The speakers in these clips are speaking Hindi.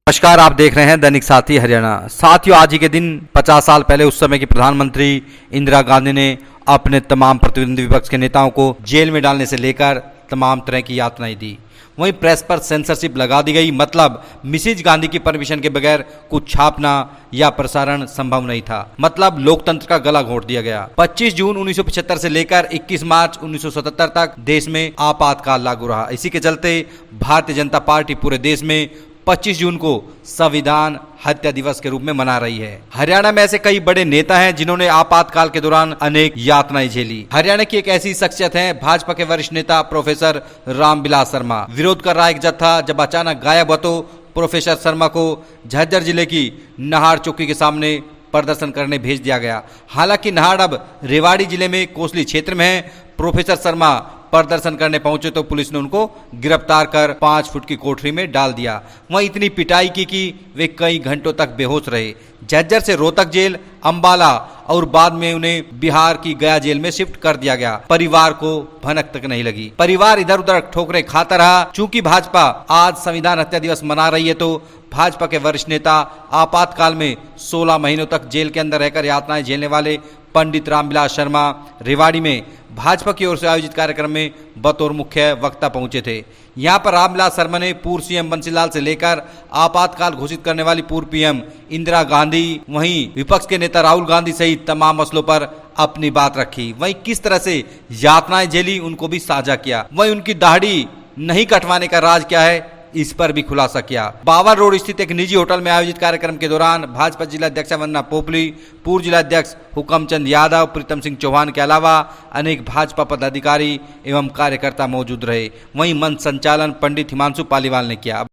नमस्कार, आप देख रहे हैं दैनिक साथी हरियाणा। साथियों, आज ही के दिन 50 साल पहले उस समय की प्रधानमंत्री इंदिरा गांधी ने अपने तमाम प्रतिद्वंदी विपक्ष के नेताओं को जेल में डालने से लेकर तमाम तरह की यातनाएं दी। वहीं प्रेस पर सेंसरशिप लगा दी गई, मतलब मिसेज गांधी की परमिशन के बगैर कुछ छापना या प्रसारण संभव नहीं था। मतलब लोकतंत्र का गला घोंट दिया गया। 25 जून 1975 से लेकर 21 मार्च 1977 तक देश में आपातकाल लागू रहा। इसी के चलते भारतीय जनता पार्टी पूरे देश में 25 जून को संविधान हत्या दिवस के रूप में मना रही है। हरियाणा में ऐसे कई बड़े नेता हैं जिन्होंने आपातकाल के दौरान अनेक यातनाएं झेली। हरियाणा की एक ऐसी शख्सियत है भाजपा के वरिष्ठ नेता प्रोफेसर रामविलास शर्मा। विरोध कर रहा एक जत्था जब अचानक गायब हुआ तो प्रोफेसर शर्मा को झज्जर जिले की नाहड़ चौकी के सामने प्रदर्शन करने भेज दिया गया। हालांकि नाहड़ अब रेवाड़ी जिले में कोसली क्षेत्र में है। प्रोफेसर शर्मा प्रदर्शन करने पहुंचे तो पुलिस ने उनको गिरफ्तार कर 5 फुट की कोठरी में डाल दिया। वहीं इतनी पिटाई की कि वे कई घंटों तक बेहोश रहे। झज्जर से रोहतक जेल, अंबाला और बाद में उन्हें बिहार की गया जेल में शिफ्ट कर दिया गया। परिवार को भनक तक नहीं लगी। परिवार इधर उधर ठोकरें खाता रहा। चूंकि भाजपा आज संविधान हत्या दिवस मना रही है तो भाजपा के वरिष्ठ नेता आपातकाल में 16 महीनों तक जेल के अंदर रहकर यातनाएं झेलने वाले पंडित रामविलास शर्मा रेवाड़ी में भाजपा की ओर से आयोजित कार्यक्रम में बतौर मुख्य वक्ता पहुंचे थे। यहां पर रामविलास शर्मा ने पूर्व सीएम बंसीलाल से लेकर आपातकाल घोषित करने वाली पूर्व पीएम इंदिरा गांधी, वहीं विपक्ष के नेता राहुल गांधी सहित तमाम मसलों पर अपनी बात रखी। वहीं किस तरह से यातनाएं झेली उनको भी साझा किया। वहीं उनकी दाढ़ी नहीं कटवाने का राज क्या है इस पर भी खुलासा किया। बावर रोड स्थित एक निजी होटल में आयोजित कार्यक्रम के दौरान भाजपा जिलाध्यक्ष वंदना पोपली, पूर्व जिलाध्यक्ष हुकमचंद यादव, प्रीतम सिंह चौहान के अलावा अनेक भाजपा पदाधिकारी एवं कार्यकर्ता मौजूद रहे। वहीं मंच संचालन पंडित हिमांशु पालीवाल ने किया।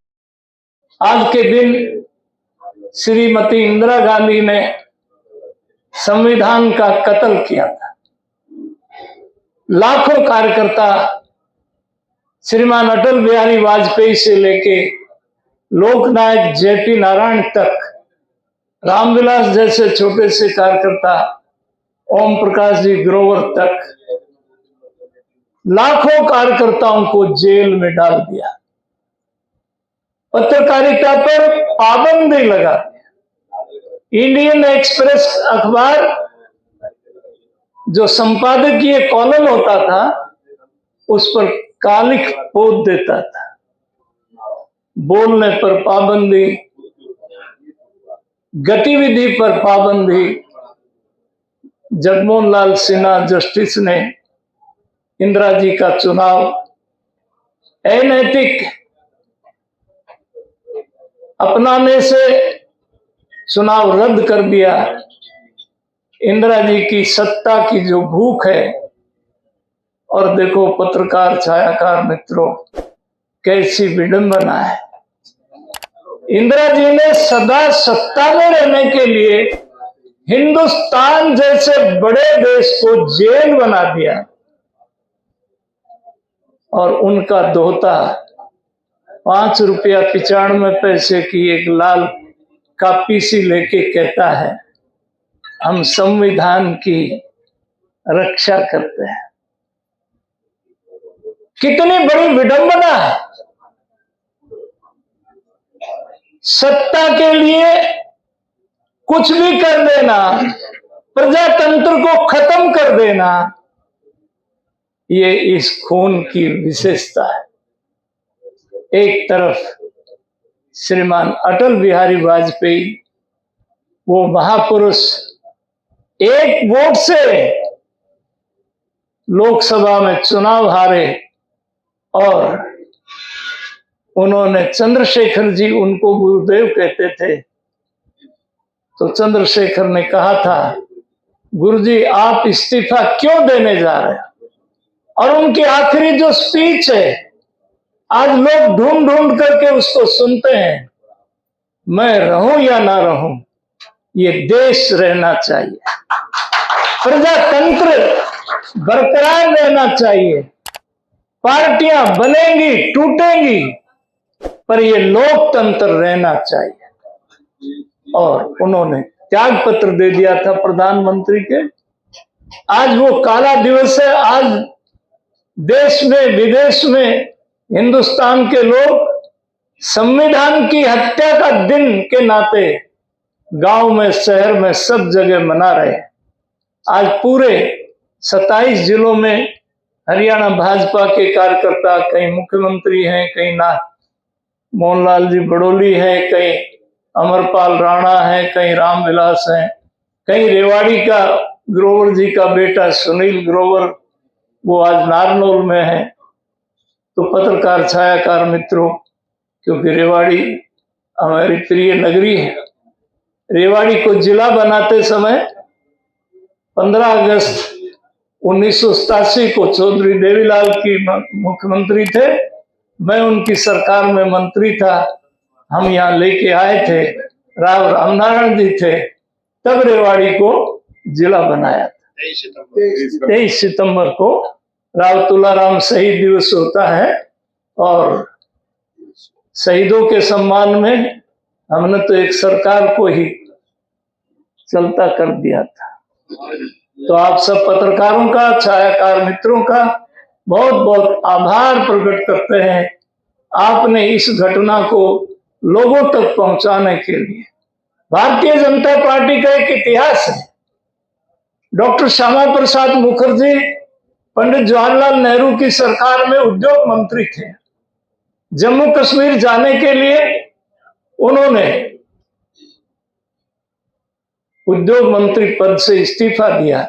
आज के दिन श्रीमती इंदिरा गांधी ने संविधान का कत्ल किया था। लाखों कार्यकर्ता श्रीमान अटल बिहारी वाजपेयी से लेके लोकनायक जेपी नारायण तक, रामविलास जैसे छोटे से कार्यकर्ता, ओम प्रकाश जी ग्रोवर तक, लाखों कार्यकर्ताओं को जेल में डाल दिया। पत्रकारिता पर पाबंदी लगा दिया। इंडियन एक्सप्रेस अखबार जो संपादकीय कॉलम होता था उस पर कालिख पोत देता था। बोलने पर पाबंदी, गतिविधि पर पाबंदी। जगमोहन लाल सिन्हा जस्टिस ने इंदिरा जी का चुनाव अनैतिक अपनाने से चुनाव रद्द कर दिया। इंदिरा जी की सत्ता की जो भूख है, और देखो पत्रकार छायाकार मित्रों कैसी विडंबना है। इंदिरा जी ने सदा सत्ता में रहने के लिए हिंदुस्तान जैसे बड़े देश को जेल बना दिया, और उनका दोहता 5 रुपया 95 पैसे की एक लाल कापी सी लेके कहता है हम संविधान की रक्षा करते हैं। कितनी बड़ी विडंबना है। सत्ता के लिए कुछ भी कर देना, प्रजातंत्र को खत्म कर देना, ये इस खून की विशेषता है। एक तरफ श्रीमान अटल बिहारी वाजपेयी, वो महापुरुष, एक वोट से लोकसभा में चुनाव हारे, और उन्होंने चंद्रशेखर जी, उनको गुरुदेव कहते थे, तो चंद्रशेखर ने कहा था गुरुजी आप इस्तीफा क्यों देने जा रहे हैं। और उनकी आखिरी जो स्पीच है आज लोग ढूंढ ढूंढ करके उसको सुनते हैं। मैं रहूं या ना रहूं, ये देश रहना चाहिए, प्रजातंत्र बरकरार रहना चाहिए। पार्टियां बनेंगी टूटेंगी, पर ये लोकतंत्र रहना चाहिए। और उन्होंने त्याग पत्र दे दिया था प्रधानमंत्री के। आज वो काला दिवस है। आज देश में विदेश में हिंदुस्तान के लोग संविधान की हत्या का दिन के नाते गांव में, शहर में, सब जगह मना रहे। आज पूरे 27 जिलों में हरियाणा भाजपा के कार्यकर्ता, कहीं मुख्यमंत्री हैं, कहीं ना मोहनलाल जी बड़ोली हैं, कहीं अमरपाल राणा है, कहीं रामविलास है, कहीं रेवाड़ी का ग्रोवर जी का बेटा सुनील ग्रोवर, वो आज नारनौल में है। तो पत्रकार छायाकार मित्रों, क्योंकि रेवाड़ी हमारी प्रिय नगरी है, रेवाड़ी को जिला बनाते समय 15 अगस्त 1987 को चौधरी देवीलाल की मुख्यमंत्री थे, मैं उनकी सरकार में मंत्री था, हम यहाँ लेके आए थे, राव रामनारायण जी थे, तब रेवाड़ी को जिला बनाया था। 23 सितंबर को राव तुलाराम शहीद दिवस होता है और शहीदों के सम्मान में हमने तो एक सरकार को ही चलता कर दिया था। तो आप सब पत्रकारों का, छायाकार मित्रों का बहुत बहुत आभार प्रकट करते हैं। आपने इस घटना को लोगों तक पहुंचाने के लिए, भारतीय जनता पार्टी का एक इतिहास है। डॉक्टर श्यामा प्रसाद मुखर्जी पंडित जवाहरलाल नेहरू की सरकार में उद्योग मंत्री थे। जम्मू कश्मीर जाने के लिए उन्होंने उद्योग मंत्री पद से इस्तीफा दिया।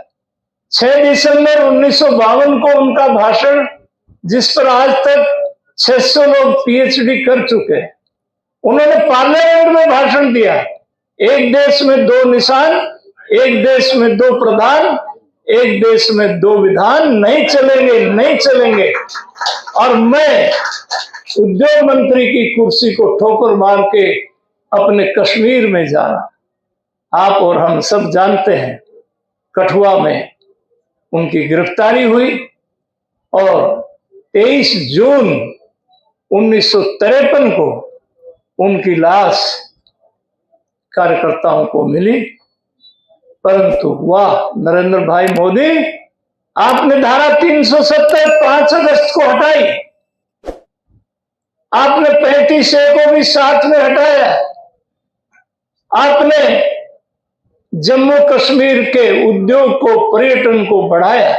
6 दिसंबर 1952 को उनका भाषण, जिस पर आज तक 600 लोग पीएचडी कर चुके हैं, उन्होंने पार्लियामेंट में भाषण दिया। एक देश में 2 निशान, एक देश में 2 प्रधान, एक देश में 2 विधान नहीं चलेंगे, नहीं चलेंगे। और मैं उद्योग मंत्री की कुर्सी को ठोकर मार के अपने कश्मीर में जा रहा। आप और हम सब जानते हैं, कठुआ में उनकी गिरफ्तारी हुई और 23 जून 1953 को उनकी लाश कार्यकर्ताओं को मिली। परंतु वाह नरेंद्र भाई मोदी, आपने धारा 370 5 अगस्त को हटाई, आपने 35A को भी साथ में हटाया, आपने जम्मू कश्मीर के उद्योग को, पर्यटन को बढ़ाया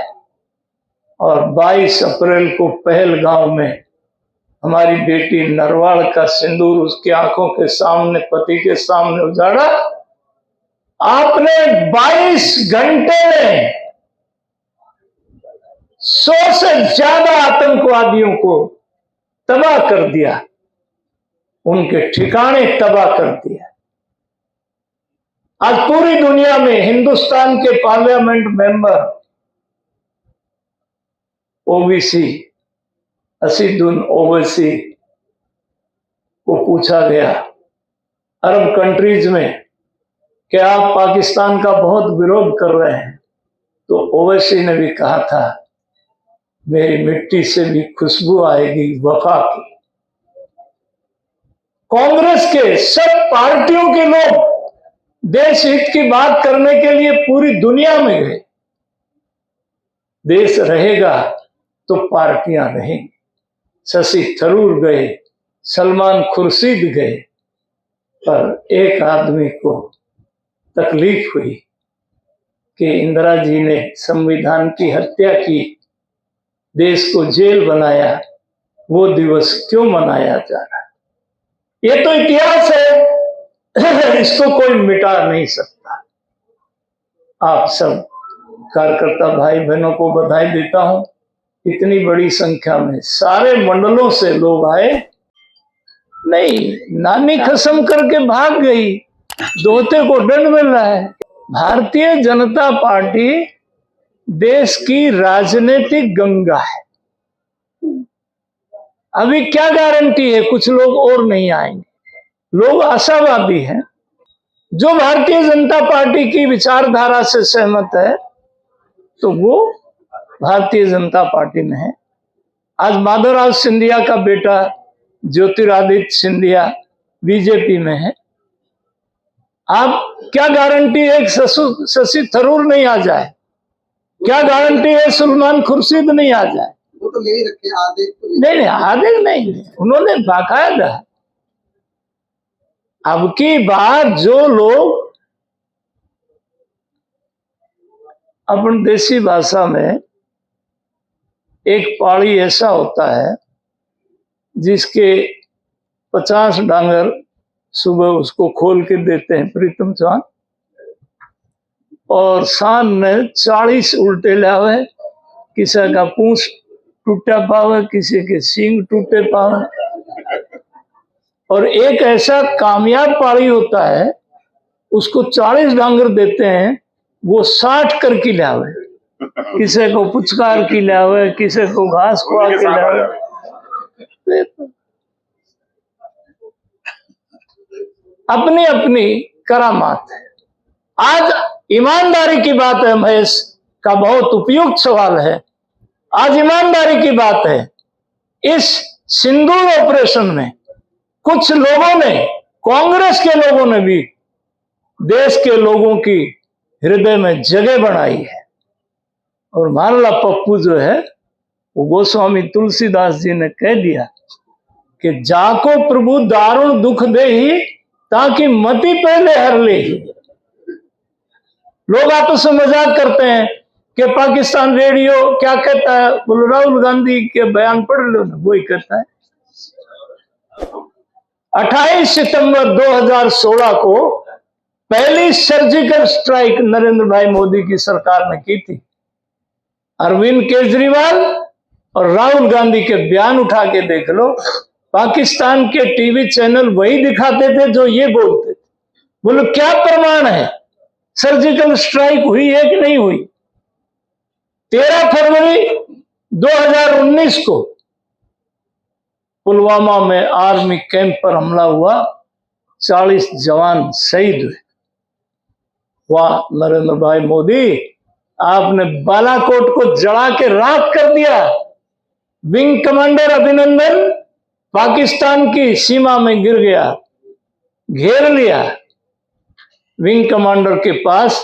और 22 अप्रैल को पहलगांव में हमारी बेटी नरवाल का सिंदूर उसकी आंखों के सामने, पति के सामने उजाड़ा। आपने 22 घंटे में 100 से ज्यादा आतंकवादियों को तबाह कर दिया, उनके ठिकाने तबाह कर दिया। आज पूरी दुनिया में हिंदुस्तान के पार्लियामेंट मेंबर ओबीसी, असीदुन ओवैसी को पूछा गया अरब कंट्रीज में कि आप पाकिस्तान का बहुत विरोध कर रहे हैं, तो ओवैसी ने भी कहा था मेरी मिट्टी से भी खुशबू आएगी वफा की। कांग्रेस के सब पार्टियों के लोग देश हित की बात करने के लिए पूरी दुनिया में गए। देश रहेगा तो पार्टियां रहेंगी। शशि थरूर गए, सलमान खुर्शीद गए, पर एक आदमी को तकलीफ हुई कि इंदिरा जी ने संविधान की हत्या की, देश को जेल बनाया, वो दिवस क्यों मनाया जा रहा है? ये तो इतिहास है, इसको कोई मिटा नहीं सकता। आप सब कार्यकर्ता भाई बहनों को बधाई देता हूं। इतनी बड़ी संख्या में सारे मंडलों से लोग आए। नहीं, नानी कसम करके भाग गई, दोहते को दंड मिल रहा है। भारतीय जनता पार्टी देश की राजनीतिक गंगा है। अभी क्या गारंटी है कुछ लोग और नहीं आएंगे? लोग आशावादी हैं। जो भारतीय जनता पार्टी की विचारधारा से सहमत है तो वो भारतीय जनता पार्टी में है। आज माधवराव सिंधिया का बेटा ज्योतिरादित्य सिंधिया बीजेपी में है। आप क्या गारंटी है शशि थरूर नहीं आ जाए? क्या गारंटी है सलमान खुर्शीद नहीं आ जाए? वो तो यही रखे आदेश तो नहीं, आदेश नहीं, उन्होंने बाकायदा अब की बात जो लोग अपन देसी भाषा में एक पाड़ी ऐसा होता है जिसके 50 डांगर सुबह उसको खोल के देते हैं प्रीतम चौहान, और शान ने 40 उल्टे लावे, किसी का पूंछ टूटा पावे, किसी के सींग टूटे पावे। और एक ऐसा कामयाब पाड़ी होता है उसको 40 डांगर देते हैं, वो 60 कर की लावे, किसी को पुचकार की लावे, किसी को घास खुआ के लावे। अपनी अपनी करामात है। आज ईमानदारी की बात है, महेश का बहुत उपयुक्त सवाल है। आज ईमानदारी की बात है, इस सिंदूर ऑपरेशन में कुछ लोगों ने, कांग्रेस के लोगों ने भी देश के लोगों की हृदय में जगह बनाई है। और मारला पप्पू जो है वो गोस्वामी तुलसीदास जी ने कह दिया कि जाको प्रभु दारुण दुख दे ही ताकि मति पहले हर ले ही। लोग आपस में मजाक करते हैं कि पाकिस्तान रेडियो क्या कहता है, बोलो राहुल गांधी के बयान पढ़ लो ना, वही कहता है। 28 सितंबर 2016 को पहली सर्जिकल स्ट्राइक नरेंद्र भाई मोदी की सरकार ने की थी। अरविंद केजरीवाल और राहुल गांधी के बयान उठा के देख लो, पाकिस्तान के टीवी चैनल वही दिखाते थे जो ये बोलते थे। बोलो क्या प्रमाण है, सर्जिकल स्ट्राइक हुई है कि नहीं हुई? 13 फरवरी 2019 को पुलवामा में आर्मी कैंप पर हमला हुआ, 40 जवान शहीद हुए। वाह नरेंद्र भाई मोदी, आपने बालाकोट को जला के राख कर दिया। विंग कमांडर अभिनंदन पाकिस्तान की सीमा में गिर गया, घेर लिया। विंग कमांडर के पास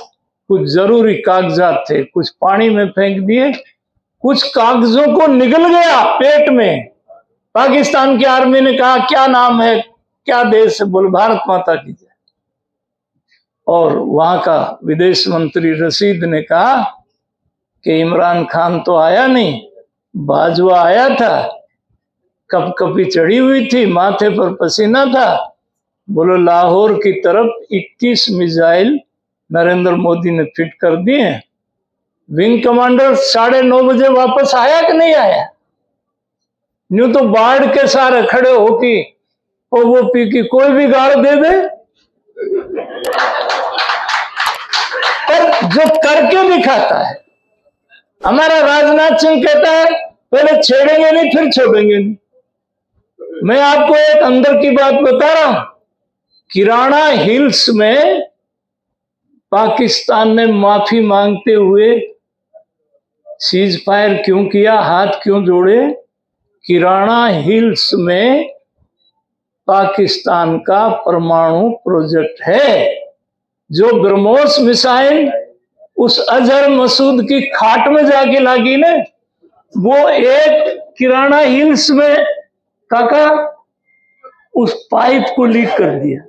कुछ जरूरी कागजात थे, कुछ पानी में फेंक दिए, कुछ कागजों को निगल गया पेट में। पाकिस्तान की आर्मी ने कहा क्या नाम है, क्या देश है? बोले भारत माता की जय। और वहां का विदेश मंत्री रशीद ने कहा कि इमरान खान तो आया नहीं, बाजवा आया था, कपकपी चढ़ी हुई थी, माथे पर पसीना था। बोलो लाहौर की तरफ 21 मिसाइल नरेंद्र मोदी ने फिट कर दिए। विंग कमांडर 9:30 बजे वापस आया कि नहीं आया? यूं तो बाढ़ के सारे खड़े हो कि वो पी की कोई भी गाड़ दे दे, पर जो करके दिखाता है। हमारा राजनाथ सिंह कहता है पहले छेड़ेंगे नहीं फिर छोड़ेंगे नहीं। मैं आपको एक अंदर की बात बता रहा हूं, किराना हिल्स में पाकिस्तान ने माफी मांगते हुए सीज फायर क्यों किया, हाथ क्यों जोड़े? किराना हिल्स में पाकिस्तान का परमाणु प्रोजेक्ट है। जो ब्रह्मोस मिसाइल उस अजहर मसूद की खाट में जाके लगी ना, वो एक किराना हिल्स में काका उस पाइप को लीक कर दिया।